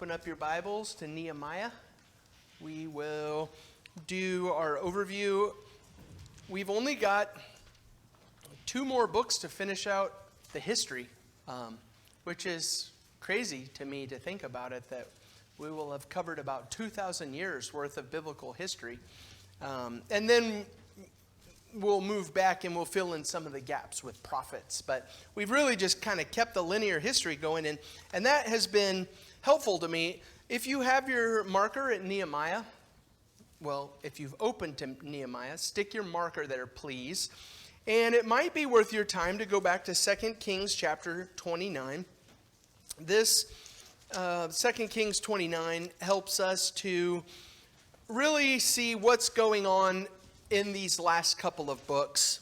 open up your Bibles to Nehemiah. We will do our overview. We've only got 2 more books to finish out the history, which is crazy to me to think about it, that we will have covered about 2,000 years worth of biblical history. And then we'll move back and we'll fill in some of the gaps with prophets. But we've really just kind of kept the linear history going, and that has been helpful to me. If you have your marker at Nehemiah, well, if you've opened to Nehemiah, stick your marker there, please. And it might be worth your time to go back to 2 Kings chapter 29. This 2 Kings 29 helps us to really see what's going on in these last couple of books.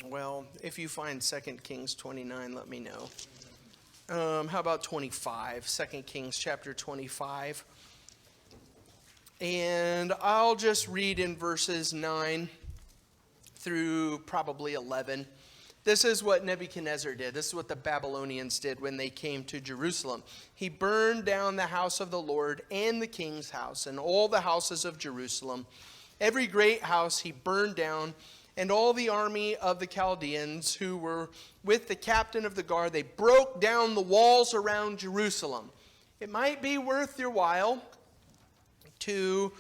Well, if you find 2 Kings 29, let me know. How about 25? 2 Kings chapter 25. And I'll just read in verses 9 through probably 11. This is what Nebuchadnezzar did. This is what the Babylonians did when they came to Jerusalem. He burned down the house of the Lord and the king's house and all the houses of Jerusalem. Every great house he burned down, and all the army of the Chaldeans who were with the captain of the guard, they broke down the walls around Jerusalem. It might be worth your while to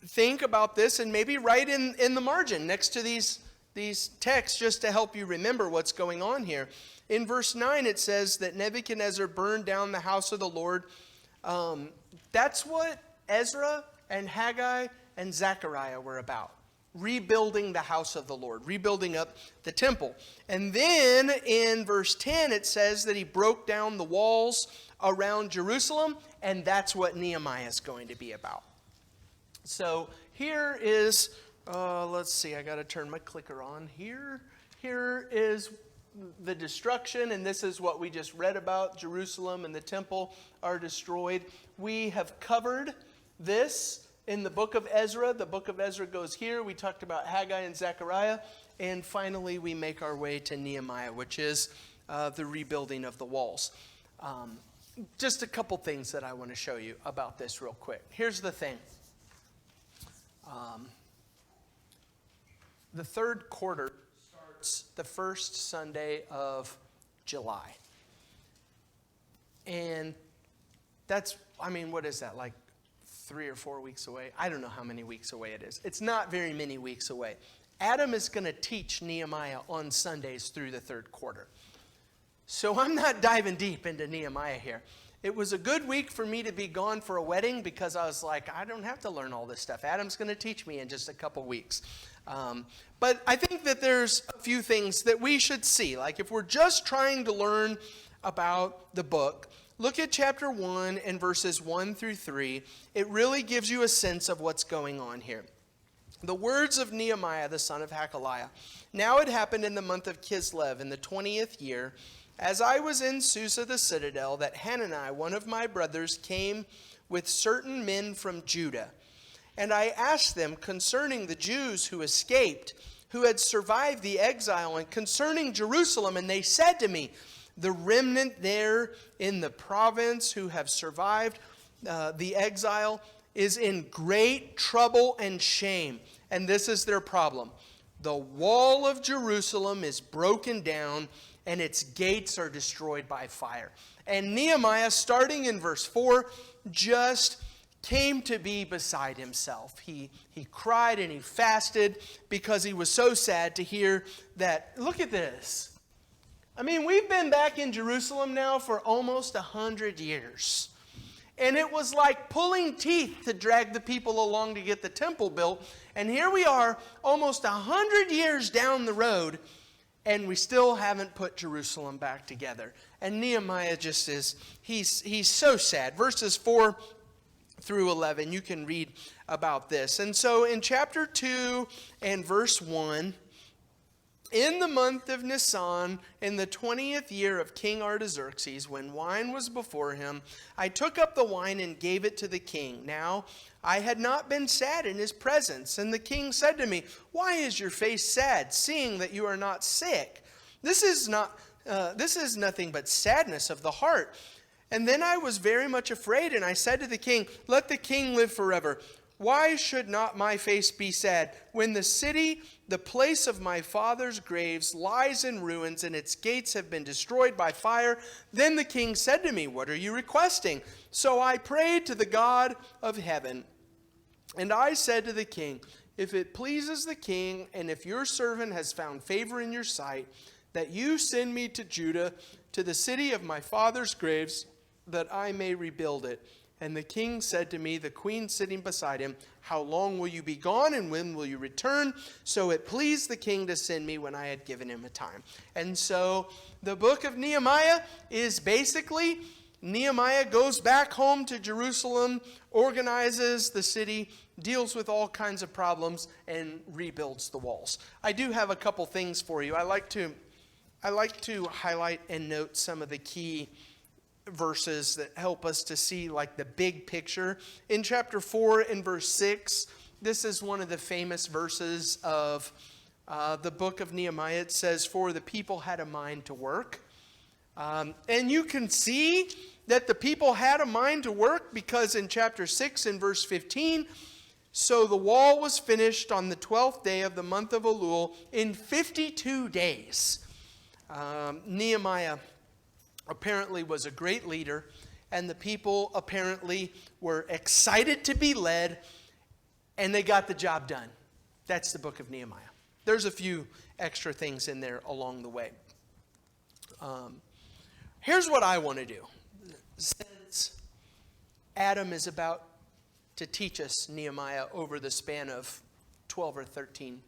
think about this and maybe write in the margin next to these texts just to help you remember what's going on here. In verse 9 it says that Nebuchadnezzar burned down the house of the Lord. That's what Ezra and Haggai and Zechariah were about. Rebuilding the house of the Lord. Rebuilding up the temple. And then in verse 10 it says that he broke down the walls around Jerusalem. And that's what Nehemiah is going to be about. So here is, let's see, I got to turn my clicker on here. Here is the destruction, and this is what we just read about. Jerusalem and the temple are destroyed. We have covered this in the book of Ezra. The book of Ezra goes here. We talked about Haggai and Zechariah. And finally, we make our way to Nehemiah, which is the rebuilding of the walls. Just a couple things that I want to show you about this real quick. Here's the thing. The third quarter starts the first Sunday of July. And that's, what is that, like 3 or 4 weeks away? I don't know how many weeks away it is. It's not very many weeks away. Adam is going to teach Nehemiah on Sundays through the third quarter. So I'm not diving deep into Nehemiah here. It was a good week for me to be gone for a wedding because I was like, I don't have to learn all this stuff. Adam's going to teach me in just a couple weeks. But I think that there's a few things that we should see. Like if we're just trying to learn about the book, look at chapter 1 and verses 1 through 3. It really gives you a sense of what's going on here. The words of Nehemiah, the son of Hakaliah. Now it happened in the month of Kislev in the 20th year, as I was in Susa the citadel, that Hanani, one of my brothers, came with certain men from Judah. And I asked them concerning the Jews who escaped, who had survived the exile, and concerning Jerusalem. And they said to me, the remnant there in the province who have survived the exile is in great trouble and shame. And this is their problem. The wall of Jerusalem is broken down, and its gates are destroyed by fire. And Nehemiah, starting in verse 4, just came to be beside himself. He cried and he fasted because he was so sad to hear that. Look at this. We've been back in Jerusalem now for almost 100 years. And it was like pulling teeth to drag the people along to get the temple built. And here we are almost 100 years down the road, and we still haven't put Jerusalem back together. And Nehemiah just is, he's so sad. Verses 4 through 11, you can read about this. And so in chapter 2 and verse 1, in the month of Nisan, in the 20th year of King Artaxerxes, when wine was before him, I took up the wine and gave it to the king. Now I had not been sad in his presence. And the king said to me, why is your face sad, seeing that you are not sick? This is nothing but sadness of the heart. And then I was very much afraid, and I said to the king, let the king live forever. Why should not my face be sad when the city, the place of my father's graves, lies in ruins and its gates have been destroyed by fire? Then the king said to me, what are you requesting? So I prayed to the God of heaven. And I said to the king, if it pleases the king, and if your servant has found favor in your sight, that you send me to Judah, to the city of my father's graves, that I may rebuild it. And the king said to me, the queen sitting beside him, how long will you be gone, and when will you return? So it pleased the king to send me when I had given him a time. And so the book of Nehemiah is basically, Nehemiah goes back home to Jerusalem, organizes the city, deals with all kinds of problems, and rebuilds the walls. I do have a couple things for you. I like to highlight and note some of the key verses that help us to see like the big picture. In chapter 4 and verse 6, this is one of the famous verses of the book of Nehemiah. It says, for the people had a mind to work. And you can see that the people had a mind to work because in chapter 6 and verse 15, so the wall was finished on the 12th day of the month of Elul in 52 days. Nehemiah apparently was a great leader, and the people apparently were excited to be led, and they got the job done. That's the book of Nehemiah. There's a few extra things in there along the way. Here's what I want to do. Since Adam is about to teach us Nehemiah over the span of 12 or 13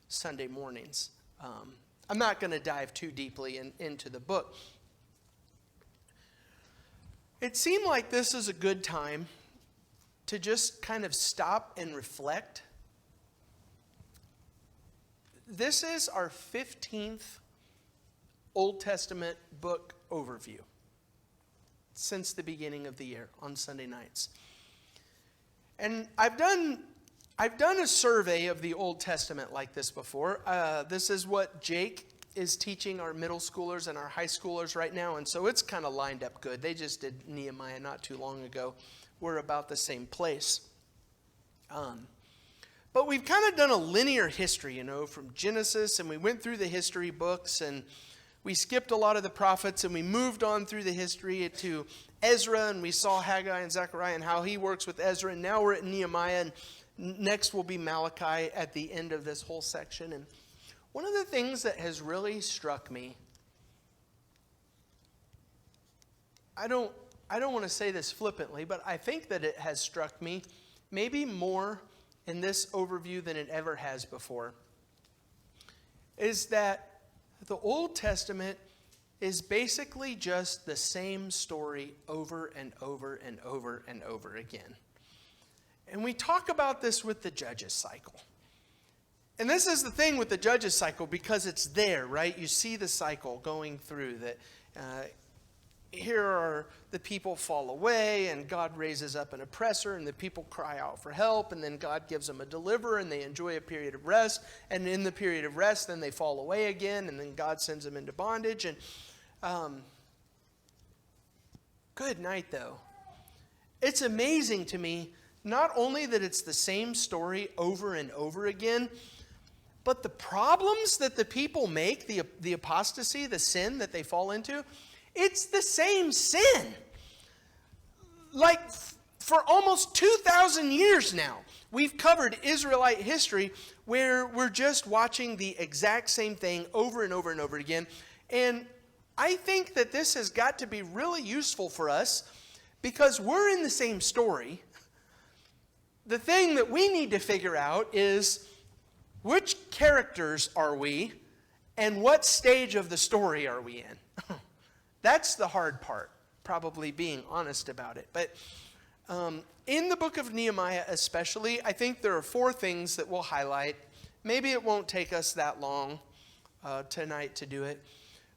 Sunday mornings, I'm not going to dive too deeply into the book. It seemed like this is a good time to just kind of stop and reflect. This is our 15th Old Testament book overview since the beginning of the year on Sunday nights. And I've done a survey of the Old Testament like this before. This is what Jake is teaching our middle schoolers and our high schoolers right now, and so it's kind of lined up good. They just did Nehemiah not too long ago. We're about the same place. But we've kind of done a linear history, from Genesis, and we went through the history books, and we skipped a lot of the prophets, and we moved on through the history to Ezra, and we saw Haggai and Zechariah and how he works with Ezra, and now we're at Nehemiah, and next will be Malachi at the end of this whole section. And one of the things that has really struck me, I don't want to say this flippantly, but I think that it has struck me maybe more in this overview than it ever has before, is that the Old Testament is basically just the same story over and over and over and over again. And we talk about this with the Judges cycle. And this is the thing with the Judges cycle, because it's there, right? You see the cycle going through that. Here are the people fall away, and God raises up an oppressor, and the people cry out for help, and then God gives them a deliverer, and they enjoy a period of rest. And in the period of rest, then they fall away again, and then God sends them into bondage. And good night, though. It's amazing to me, not only that it's the same story over and over again, but the problems that the people make, the apostasy, the sin that they fall into, it's the same sin. Like for almost 2,000 years now, we've covered Israelite history where we're just watching the exact same thing over and over and over again. And I think that this has got to be really useful for us because we're in the same story. The thing that we need to figure out is which characters are we and what stage of the story are we in? That's the hard part, probably being honest about it. But in the book of Nehemiah especially, I think there are 4 things that we'll highlight. Maybe it won't take us that long tonight to do it.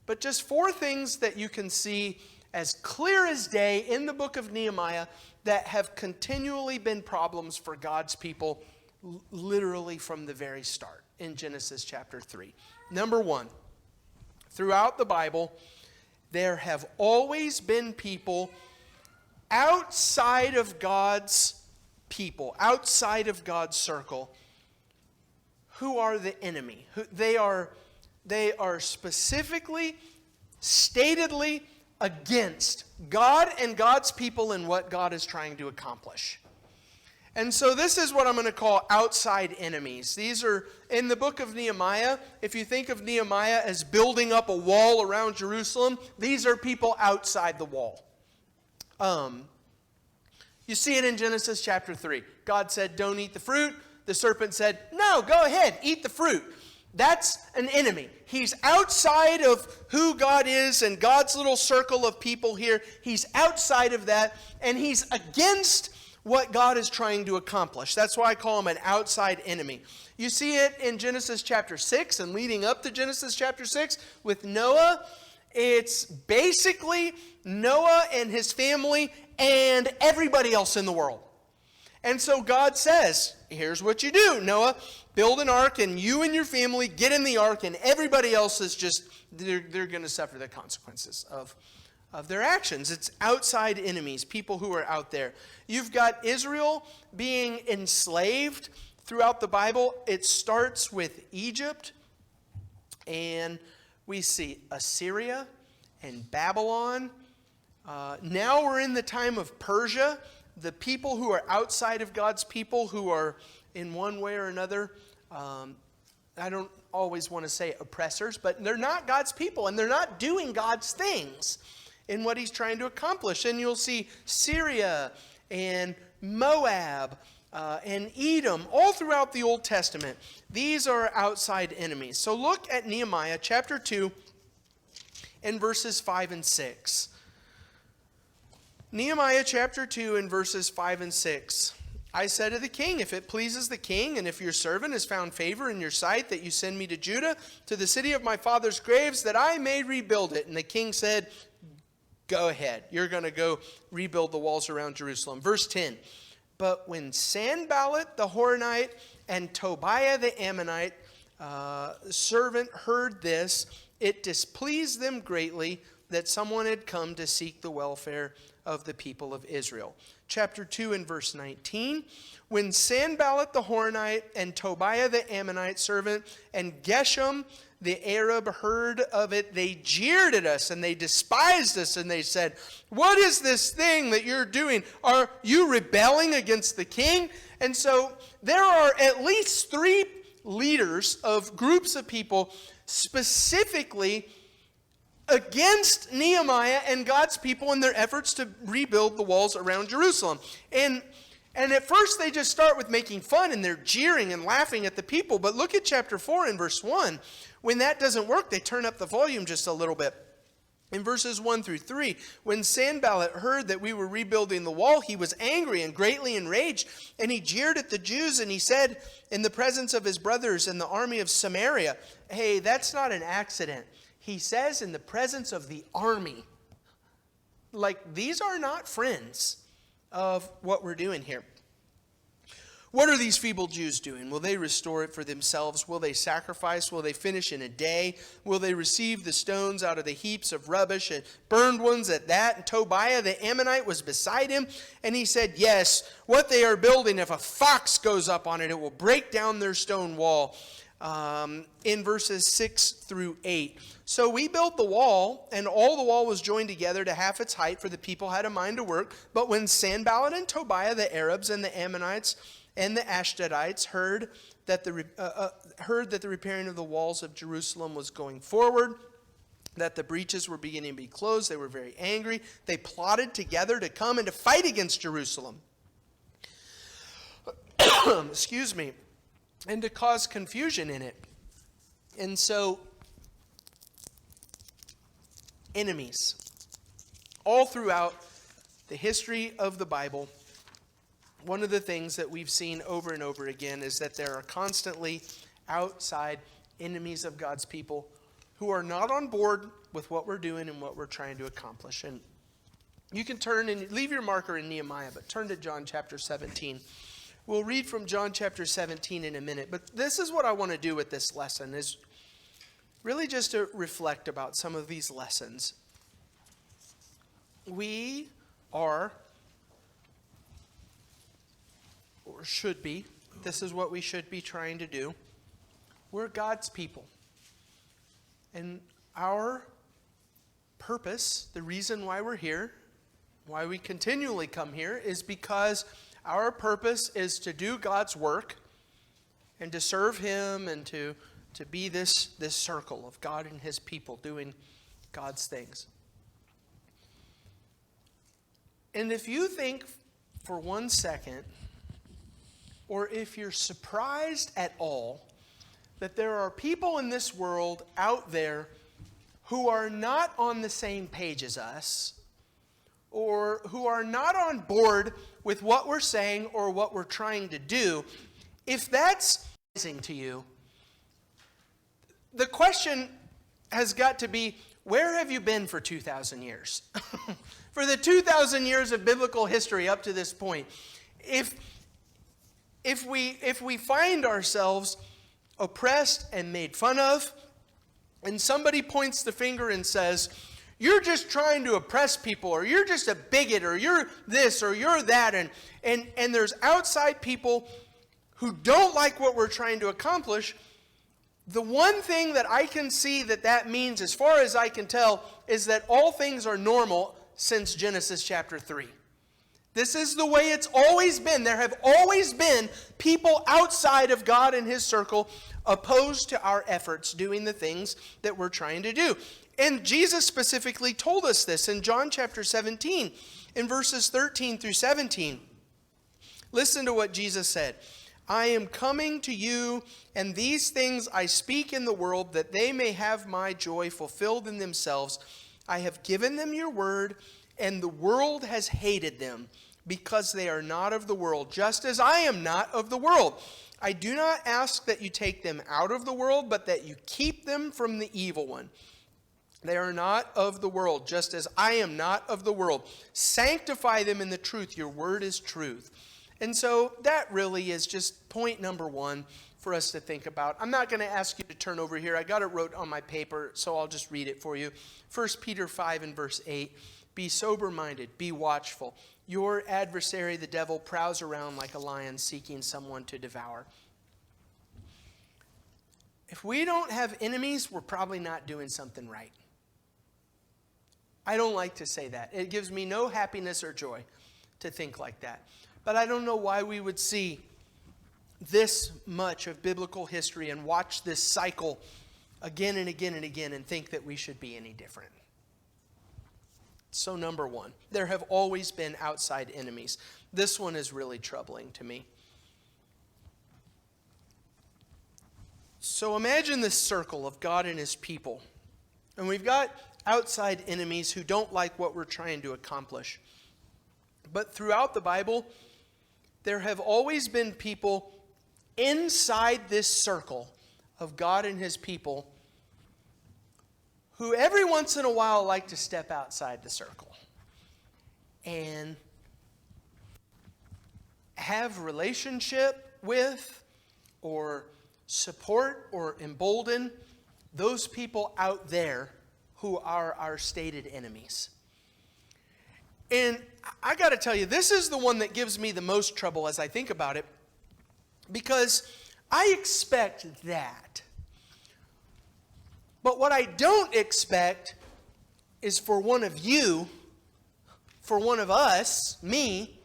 But just 4 things that you can see as clear as day in the book of Nehemiah that have continually been problems for God's people literally from the very start in Genesis chapter 3. Number 1, throughout the Bible, there have always been people outside of God's people, outside of God's circle, who are the enemy. They are specifically, statedly against God and God's people and what God is trying to accomplish. And so this is what I'm going to call outside enemies. These are in the book of Nehemiah. If you think of Nehemiah as building up a wall around Jerusalem, these are people outside the wall. You see it in Genesis chapter 3. God said, don't eat the fruit. The serpent said, no, go ahead, eat the fruit. That's an enemy. He's outside of who God is and God's little circle of people here. He's outside of that, and he's against what God is trying to accomplish. That's why I call him an outside enemy. You see it in Genesis chapter 6 and leading up to Genesis chapter 6 with Noah. It's basically Noah and his family and everybody else in the world. And so God says, here's what you do, Noah. Build an ark, and you and your family get in the ark, and everybody else is just, they're going to suffer the consequences of their actions. It's outside enemies, people who are out there. You've got Israel being enslaved throughout the Bible. It starts with Egypt, and we see Assyria and Babylon. Now we're in the time of Persia. The people who are outside of God's people, who are in one way or another, I don't always want to say oppressors, but they're not God's people, and they're not doing God's things in what he's trying to accomplish. And you'll see Syria and Moab and Edom all throughout the Old Testament. These are outside enemies. So look at Nehemiah chapter 2 and verses 5 and 6. Nehemiah chapter 2 and verses 5 and 6. I said to the king, if it pleases the king, and if your servant has found favor in your sight, that you send me to Judah, to the city of my father's graves, that I may rebuild it. And the king said, go ahead. You're going to go rebuild the walls around Jerusalem. Verse 10. But when Sanballat the Horonite and Tobiah the Ammonite servant heard this, it displeased them greatly that someone had come to seek the welfare of the people of Israel. Chapter 2 and verse 19. When Sanballat the Horonite and Tobiah the Ammonite servant and Geshem the Arab heard of it, they jeered at us and they despised us, and they said, what is this thing that you're doing? Are you rebelling against the king? And so there are at least 3 leaders of groups of people specifically against Nehemiah and God's people in their efforts to rebuild the walls around Jerusalem. And at first they just start with making fun, and they're jeering and laughing at the people. But look at chapter 4 and verse 1. When that doesn't work, they turn up the volume just a little bit. In verses 1 through 3, when Sanballat heard that we were rebuilding the wall, he was angry and greatly enraged, and he jeered at the Jews, and he said in the presence of his brothers and the army of Samaria, hey, that's not an accident. He says in the presence of the army. Like, these are not friends of what we're doing here. What are these feeble Jews doing? Will they restore it for themselves? Will they sacrifice? Will they finish in a day? Will they receive the stones out of the heaps of rubbish and burned ones at that? And Tobiah the Ammonite was beside him, and he said, yes, what they are building, if a fox goes up on it, it will break down their stone wall. In verses 6 through 8. So we built the wall, and all the wall was joined together to half its height, for the people had a mind to work. But when Sanballat and Tobiah, the Arabs and the Ammonites and the Ashdodites, heard that the repairing of the walls of Jerusalem was going forward, that the breaches were beginning to be closed, they were very angry. They plotted together to come and to fight against Jerusalem. Excuse me. And to cause confusion in it. And so, enemies. All throughout the history of the Bible, one of the things that we've seen over and over again is that there are constantly outside enemies of God's people who are not on board with what we're doing and what we're trying to accomplish. And you can turn and leave your marker in Nehemiah, but turn to John chapter 17. We'll read from John chapter 17 in a minute, but this is what I want to do with this lesson, is really just to reflect about some of these lessons. we are, or should be, this is what we should be trying to do. We're God's people. And our purpose, the reason why we're here, why we continually come here, is because our purpose is to do God's work and to serve Him and to be this circle of God and His people doing God's things. And if you think for 1 second, or if you're surprised at all, that there are people in this world out there who are not on the same page as us, or who are not on board with what we're saying or what we're trying to do, if that's amazing to you, the question has got to be, where have you been for 2,000 years? For the 2,000 years of biblical history up to this point, if we find ourselves oppressed and made fun of, and somebody points the finger and says, you're just trying to oppress people, or you're just a bigot, or you're this, or you're that, and there's outside people who don't like what we're trying to accomplish, the one thing that I can see that means, as far as I can tell, is that all things are normal since Genesis chapter 3. This is the way it's always been. There have always been people outside of God and His circle opposed to our efforts doing the things that we're trying to do. And Jesus specifically told us this in John chapter 17, in verses 13 through 17. Listen to what Jesus said. I am coming to you, and these things I speak in the world, that they may have my joy fulfilled in themselves. I have given them your word, and the world has hated them, because they are not of the world, just as I am not of the world. I do not ask that you take them out of the world, but that you keep them from the evil one. They are not of the world, just as I am not of the world. Sanctify them in the truth. Your word is truth. And so that really is just point number one for us to think about. I'm not going to ask you to turn over here. I got it wrote on my paper, so I'll just read it for you. 1 Peter 5 and verse 8. Be sober-minded, be watchful. Your adversary, the devil, prowls around like a lion seeking someone to devour. If we don't have enemies, we're probably not doing something right. I don't like to say that. It gives me no happiness or joy to think like that. But I don't know why we would see this much of biblical history and watch this cycle again and again and again and think that we should be any different. So number one, there have always been outside enemies. This one is really troubling to me. So imagine this circle of God and His people. And we've got outside enemies who don't like what we're trying to accomplish. But throughout the Bible, there have always been people inside this circle of God and His people who every once in a while like to step outside the circle and have relationship with or support or embolden those people out there who are our stated enemies. And I got to tell you, this is the one that gives me the most trouble as I think about it, because I expect that. But what I don't expect is for one of you, for one of us, me,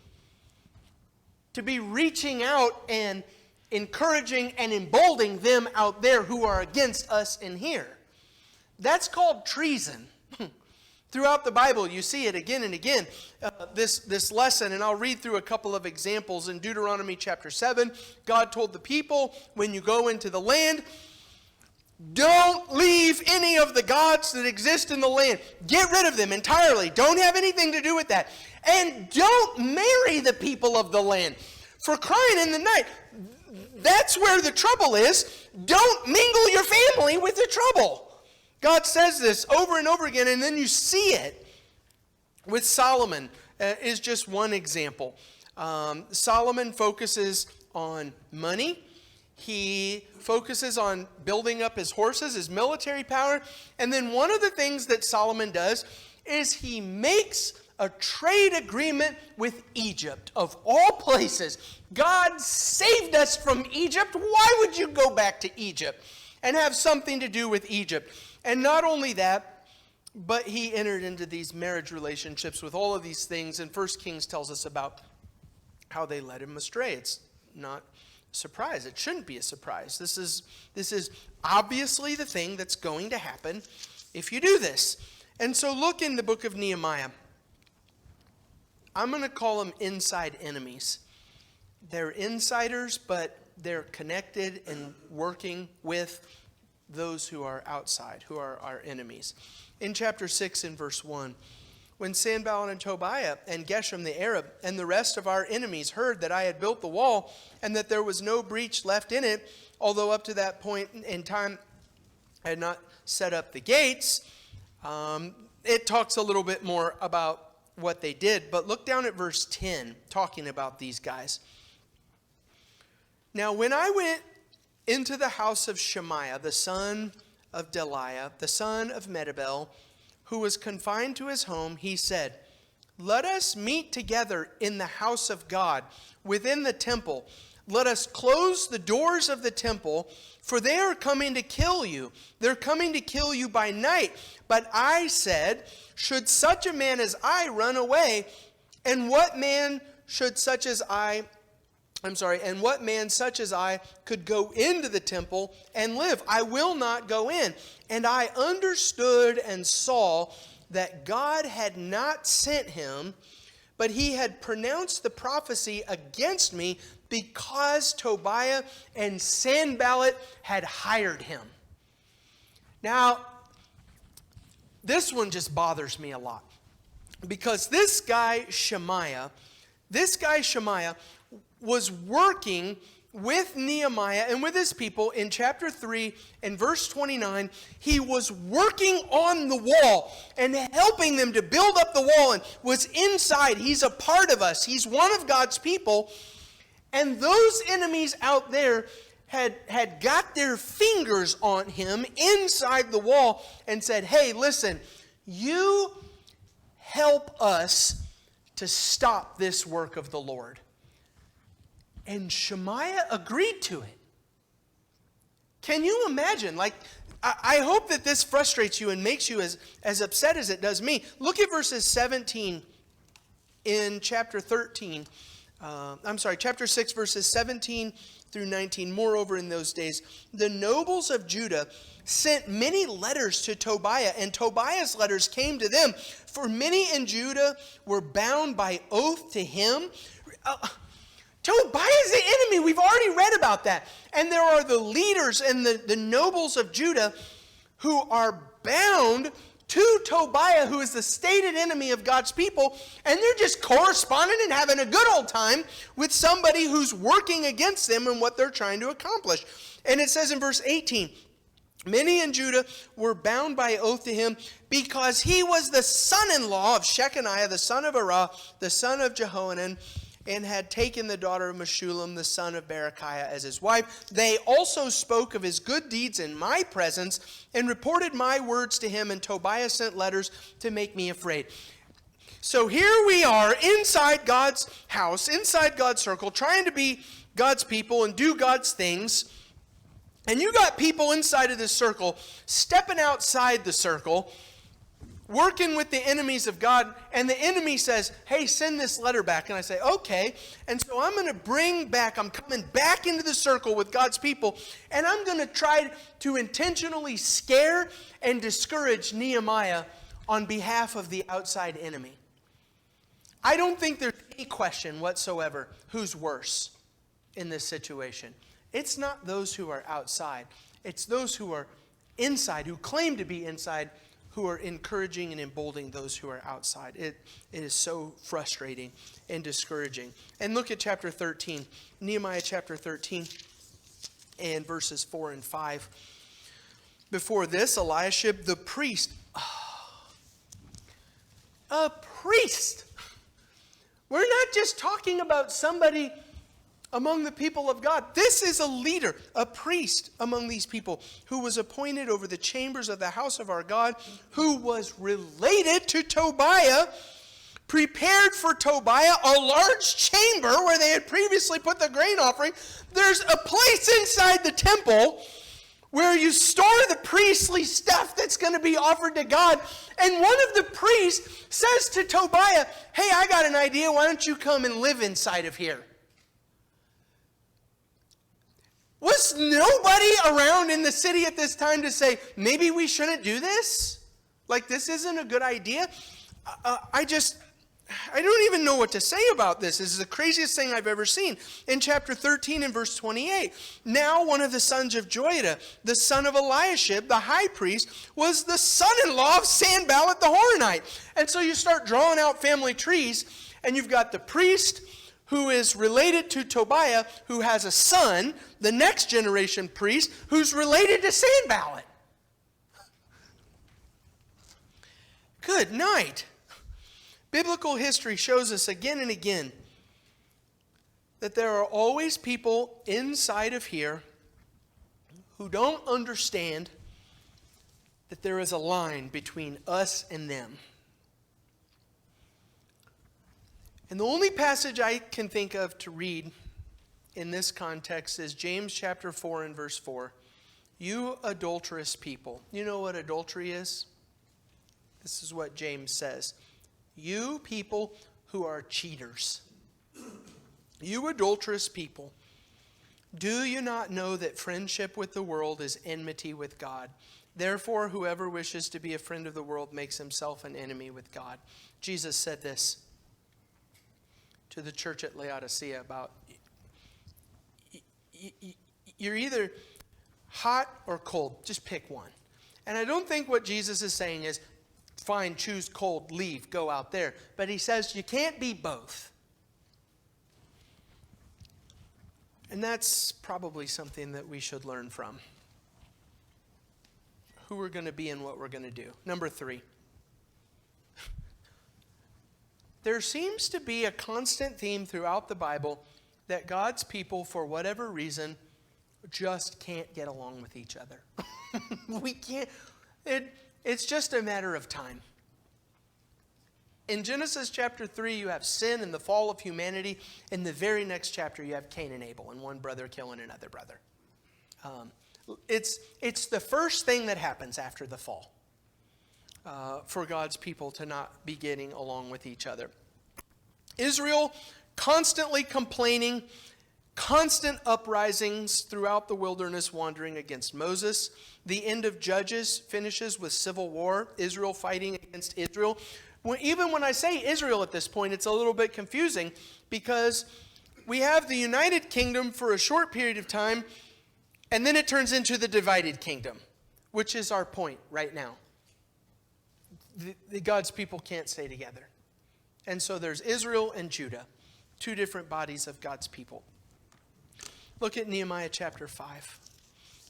to be reaching out and encouraging and emboldening them out there who are against us in here. That's called treason. Throughout the Bible, you see it again and again, this lesson, and I'll read through a couple of examples. In Deuteronomy chapter 7, God told the people, when you go into the land, don't leave any of the gods that exist in the land. Get rid of them entirely. Don't have anything to do with that. And don't marry the people of the land. For crying in the night, that's where the trouble is. Don't mingle your family with the trouble. God says this over and over again, and then you see it with Solomon is just one example. Solomon focuses on money. He focuses on building up his horses, his military power. And then one of the things that Solomon does is he makes a trade agreement with Egypt, of all places. God saved us from Egypt. Why would you go back to Egypt and have something to do with Egypt? And not only that, but he entered into these marriage relationships with all of these things. And 1 Kings tells us about how they led him astray. It's not a surprise. It shouldn't be a surprise. This is obviously the thing that's going to happen if you do this. And so look in the book of Nehemiah. I'm going to call them inside enemies. They're insiders, but they're connected and working with those who are outside, who are our enemies. In chapter 6 in verse 1, when Sanballat and Tobiah and Geshem the Arab and the rest of our enemies heard that I had built the wall and that there was no breach left in it, although up to that point in time I had not set up the gates, it talks a little bit more about what they did. But look down at verse 10, talking about these guys. Now, when I went into the house of Shemaiah, the son of Deliah, the son of Medibel, who was confined to his home, he said, let us meet together in the house of God, within the temple. Let us close the doors of the temple, for they are coming to kill you. They're coming to kill you by night. But I said, should such a man as I run away, and what man such as I could go into the temple and live? I will not go in. And I understood and saw that God had not sent him, but he had pronounced the prophecy against me because Tobiah and Sanballat had hired him. Now, this one just bothers me a lot, because this guy Shemaiah was working with Nehemiah and with his people in chapter 3 and verse 29. He was working on the wall and helping them to build up the wall and was inside. He's a part of us. He's one of God's people. And those enemies out there had got their fingers on him inside the wall and said, hey, listen, you help us to stop this work of the Lord. And Shemaiah agreed to it. Can you imagine? Like, I hope that this frustrates you and makes you as upset as it does me. Look at verses 17 in chapter 13. Chapter 6, verses 17 through 19. Moreover, in those days, the nobles of Judah sent many letters to Tobiah, and Tobiah's letters came to them. For many in Judah were bound by oath to him. Tobiah is the enemy. We've already read about that. And there are the leaders and the nobles of Judah who are bound to Tobiah, who is the stated enemy of God's people, and they're just corresponding and having a good old time with somebody who's working against them and what they're trying to accomplish. And it says in verse 18, many in Judah were bound by oath to him because he was the son-in-law of Shechaniah, the son of Arah, the son of Jehohanan, and had taken the daughter of Meshullam, the son of Berechiah, as his wife. They also spoke of his good deeds in my presence and reported my words to him, and Tobiah sent letters to make me afraid. So here we are inside God's house, inside God's circle, trying to be God's people and do God's things. And you got people inside of this circle stepping outside the circle, working with the enemies of God, and the enemy says, hey, send this letter back. And I say, okay. And so I'm coming back into the circle with God's people, and I'm going to try to intentionally scare and discourage Nehemiah on behalf of the outside enemy. I don't think there's any question whatsoever who's worse in this situation. It's not those who are outside. It's those who are inside, who claim to be inside, who are encouraging and emboldening those who are outside. It is so frustrating and discouraging. And look at chapter 13, Nehemiah chapter 13 and verses 4 and 5. Before this, Eliashib the priest, a priest. We're not just talking about somebody among the people of God. This is a leader, a priest among these people, who was appointed over the chambers of the house of our God, who was related to Tobiah, prepared for Tobiah a large chamber where they had previously put the grain offering. There's a place inside the temple where you store the priestly stuff that's going to be offered to God. And one of the priests says to Tobiah, hey, I got an idea. Why don't you come and live inside of here? Was nobody around in the city at this time to say, maybe we shouldn't do this? Like, this isn't a good idea? I don't even know what to say about this. This is the craziest thing I've ever seen. In chapter 13 and verse 28, now one of the sons of Joiada, the son of Eliashib, the high priest, was the son-in-law of Sanballat the Horonite. And so you start drawing out family trees, and you've got the priest who is related to Tobiah, who has a son, the next generation priest, who's related to Sanballat. Good night. Biblical history shows us again and again that there are always people inside of here who don't understand that there is a line between us and them. And the only passage I can think of to read in this context is James chapter 4 and verse 4. You adulterous people. You know what adultery is? This is what James says. You people who are cheaters. You adulterous people. Do you not know that friendship with the world is enmity with God? Therefore, whoever wishes to be a friend of the world makes himself an enemy with God. Jesus said this to the church at Laodicea about, you're either hot or cold. Just pick one. And I don't think what Jesus is saying is, fine, choose cold, leave, go out there. But he says you can't be both. And that's probably something that we should learn from. Who we're going to be and what we're going to do. Number 3. There seems to be a constant theme throughout the Bible that God's people, for whatever reason, just can't get along with each other. We can't. It's just a matter of time. In Genesis chapter 3, you have sin and the fall of humanity. In the very next chapter, you have Cain and Abel, and one brother killing another brother. It's the first thing that happens after the fall for God's people to not be getting along with each other. Israel constantly complaining, constant uprisings throughout the wilderness wandering against Moses. The end of Judges finishes with civil war, Israel fighting against Israel. Even when I say Israel at this point, it's a little bit confusing because we have the United Kingdom for a short period of time, and then it turns into the divided kingdom, which is our point right now. God's people can't stay together. And so there's Israel and Judah, two different bodies of God's people. Look at Nehemiah chapter 5.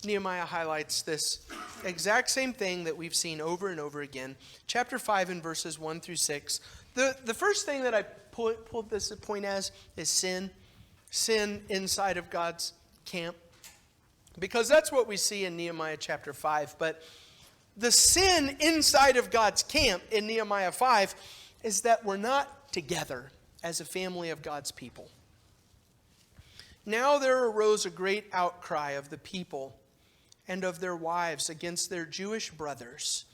Nehemiah highlights this exact same thing that we've seen over and over again. Chapter 5 and verses 1 through 6. The first thing that I pulled this point as is sin. Sin inside of God's camp. Because that's what we see in Nehemiah chapter 5. But the sin inside of God's camp in Nehemiah 5 is that we're not together as a family of God's people. Now there arose a great outcry of the people and of their wives against their Jewish brothers.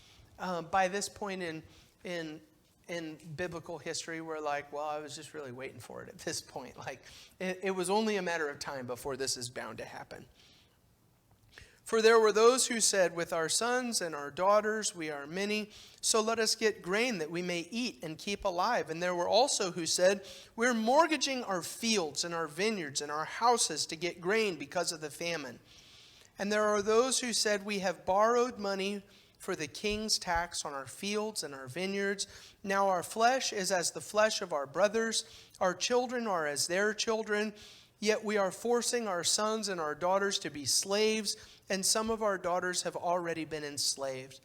By this point in biblical history, we're like, well, I was just really waiting for it at this point. Like, it was only a matter of time before this is bound to happen. For there were those who said, with our sons and our daughters we are many, so let us get grain that we may eat and keep alive. And there were also who said, we're mortgaging our fields and our vineyards and our houses to get grain because of the famine. And there are those who said, we have borrowed money for the king's tax on our fields and our vineyards. Now our flesh is as the flesh of our brothers, our children are as their children, yet we are forcing our sons and our daughters to be slaves, and some of our daughters have already been enslaved.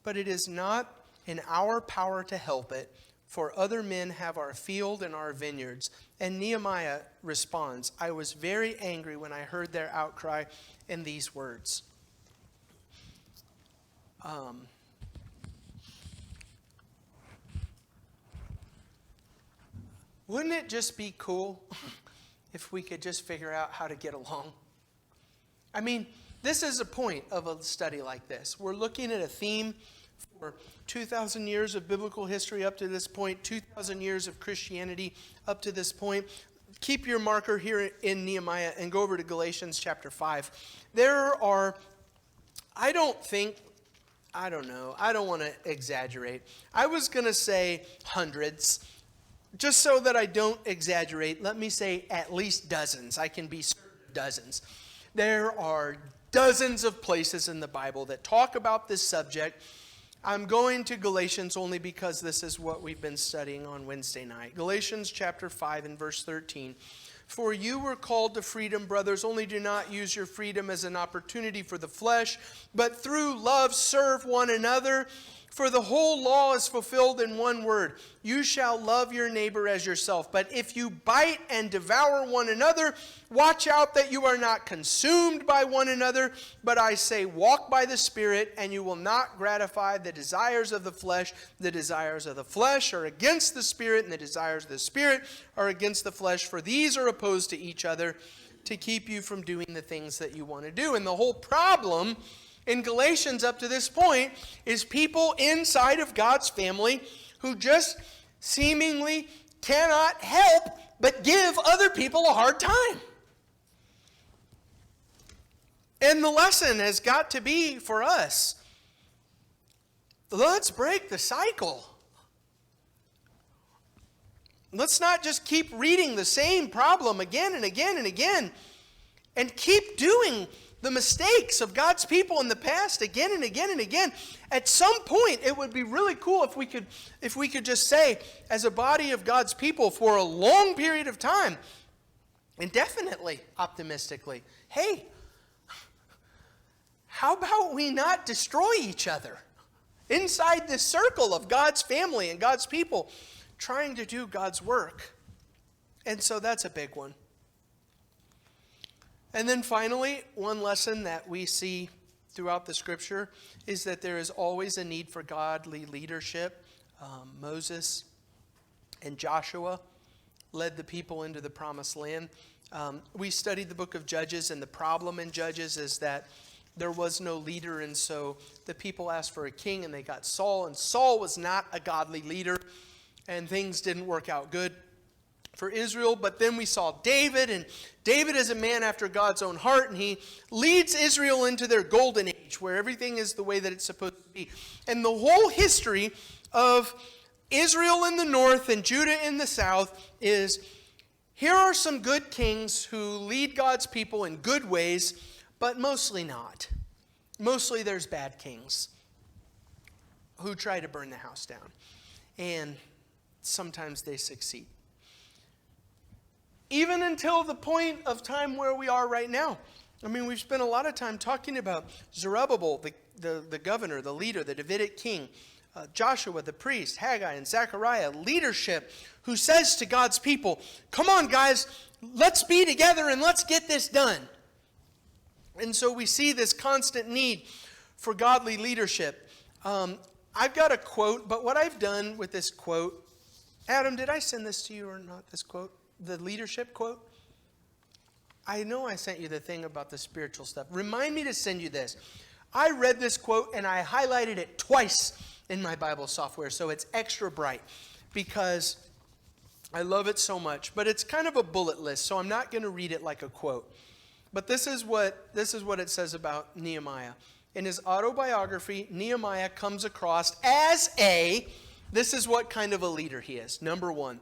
But it is not in our power to help it, for other men have our field and our vineyards. And Nehemiah responds, I was very angry when I heard their outcry in these words. Wouldn't it just be cool if we could just figure out how to get along? I mean, this is a point of a study like this. We're looking at a theme for 2,000 years of biblical history up to this point, 2,000 years of Christianity up to this point. Keep your marker here in Nehemiah and go over to Galatians chapter 5. There are, I don't want to exaggerate. I was going to say hundreds. Just so that I don't exaggerate, let me say at least dozens. I can be certain dozens. There are dozens of places in the Bible that talk about this subject. I'm going to Galatians only because this is what we've been studying on Wednesday night. Galatians chapter 5 and verse 13. For you were called to freedom, brothers, only do not use your freedom as an opportunity for the flesh, but through love serve one another. For the whole law is fulfilled in one word. You shall love your neighbor as yourself. But if you bite and devour one another, watch out that you are not consumed by one another. But I say, walk by the Spirit, and you will not gratify the desires of the flesh. The desires of the flesh are against the Spirit, and the desires of the Spirit are against the flesh. For these are opposed to each other to keep you from doing the things that you want to do. And the whole problem in Galatians up to this point is people inside of God's family who just seemingly cannot help but give other people a hard time. And the lesson has got to be for us, let's break the cycle. Let's not just keep reading the same problem again and again and again and keep doing the mistakes of God's people in the past again and again and again. At some point, it would be really cool if we could just say, as a body of God's people for a long period of time, indefinitely, optimistically, hey, how about we not destroy each other inside this circle of God's family and God's people trying to do God's work? And so that's a big one. And then finally, one lesson that we see throughout the scripture is that there is always a need for godly leadership. Moses and Joshua led the people into the promised land. We studied the book of Judges, and the problem in Judges is that there was no leader, and so the people asked for a king, and they got Saul, and Saul was not a godly leader, and things didn't work out good for Israel. But then we saw David, and David is a man after God's own heart, and he leads Israel into their golden age where everything is the way that it's supposed to be. And the whole history of Israel in the north and Judah in the south is, here are some good kings who lead God's people in good ways, but mostly not. Mostly there's bad kings who try to burn the house down, and sometimes they succeed. Even until the point of time where we are right now. I mean, we've spent a lot of time talking about Zerubbabel, the governor, the leader, the Davidic king, Joshua, the priest, Haggai, and Zechariah, leadership, who says to God's people, come on, guys, let's be together and let's get this done. And so we see this constant need for godly leadership. I've got a quote, but what I've done with this quote, Adam, did I send this to you or not, this quote? The leadership quote? I know I sent you the thing about the spiritual stuff. Remind me to send you this. I read this quote and I highlighted it twice in my Bible software, so it's extra bright because I love it so much. But it's kind of a bullet list, so I'm not going to read it like a quote. But this is what it says about Nehemiah. In his autobiography, Nehemiah comes across as this is what kind of a leader he is. Number one,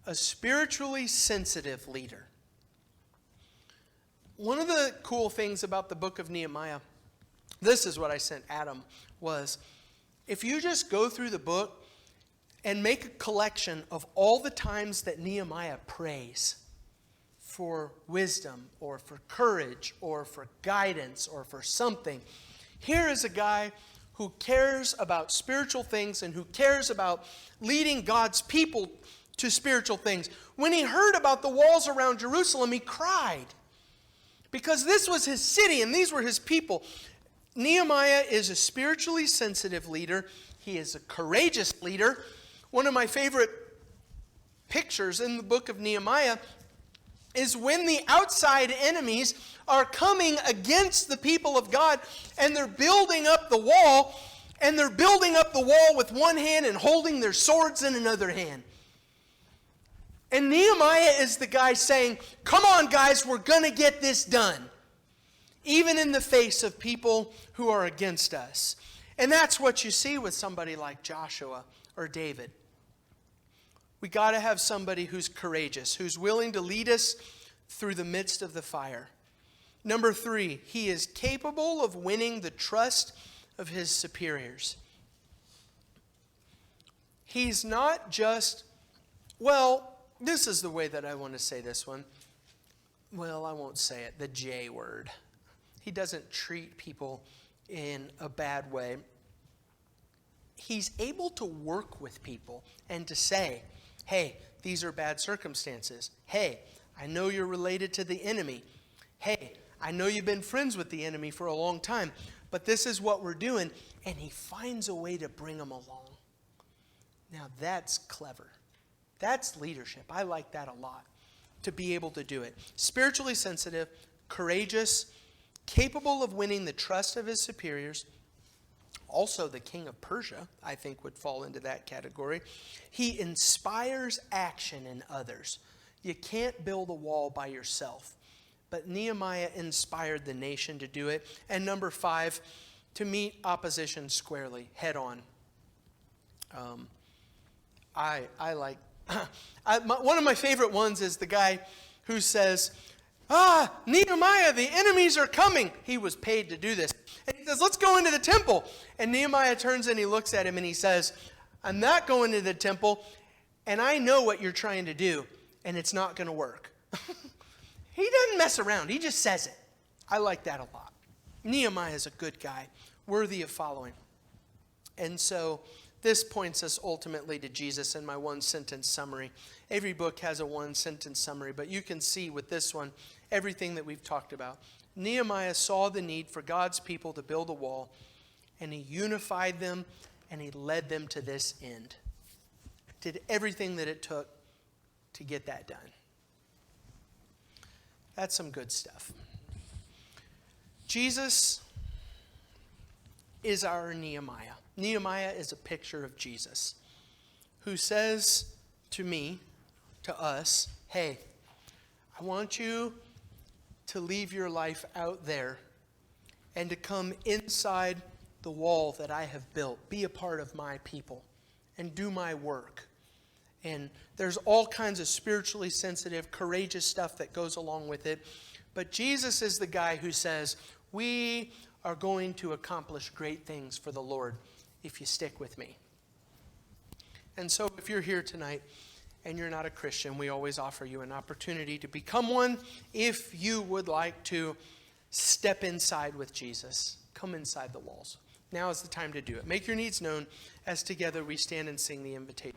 a spiritually sensitive leader. One of the cool things about the book of Nehemiah, this is what I sent Adam, was if you just go through the book and make a collection of all the times that Nehemiah prays for wisdom or for courage or for guidance or for something, here is a guy who cares about spiritual things and who cares about leading God's people to spiritual things. When he heard about the walls around Jerusalem, he cried because this was his city and these were his people. Nehemiah is a spiritually sensitive leader. He is a courageous leader. One of my favorite pictures in the book of Nehemiah is when the outside enemies are coming against the people of God, and they're building up the wall, and they're building up the wall with one hand and holding their swords in another hand. And Nehemiah is the guy saying, come on guys, we're going to get this done. Even in the face of people who are against us. And that's what you see with somebody like Joshua or David. We got to have somebody who's courageous, who's willing to lead us through the midst of the fire. Number 3, he is capable of winning the trust of his superiors. He's not just, well, this is the way that I want to say this one. Well, I won't say it, the J word. He doesn't treat people in a bad way. He's able to work with people and to say, hey, these are bad circumstances. Hey, I know you're related to the enemy. Hey, I know you've been friends with the enemy for a long time, but this is what we're doing. And he finds a way to bring them along. Now that's clever. That's leadership. I like that a lot, to be able to do it. Spiritually sensitive, courageous, capable of winning the trust of his superiors. Also, the king of Persia, I think, would fall into that category. He inspires action in others. You can't build a wall by yourself. But Nehemiah inspired the nation to do it. And number 5, to meet opposition squarely, head on. I like, one of my favorite ones is the guy who says, Nehemiah, the enemies are coming. He was paid to do this. And he says, let's go into the temple. And Nehemiah turns and he looks at him and he says, I'm not going to the temple, and I know what you're trying to do, and it's not going to work. He doesn't mess around. He just says it. I like that a lot. Nehemiah is a good guy, worthy of following. And so this points us ultimately to Jesus in my one-sentence summary. Every book has a one-sentence summary, but you can see with this one everything that we've talked about. Nehemiah saw the need for God's people to build a wall, and he unified them, and he led them to this end. Did everything that it took to get that done. That's some good stuff. Jesus is our Nehemiah. Nehemiah is a picture of Jesus, who says to me, to us, hey, I want you to leave your life out there and to come inside the wall that I have built. Be a part of my people and do my work. And there's all kinds of spiritually sensitive, courageous stuff that goes along with it. But Jesus is the guy who says, we are going to accomplish great things for the Lord if you stick with me. And so if you're here tonight and you're not a Christian, we always offer you an opportunity to become one if you would like to step inside with Jesus. Come inside the walls. Now is the time to do it. Make your needs known as together we stand and sing the invitation.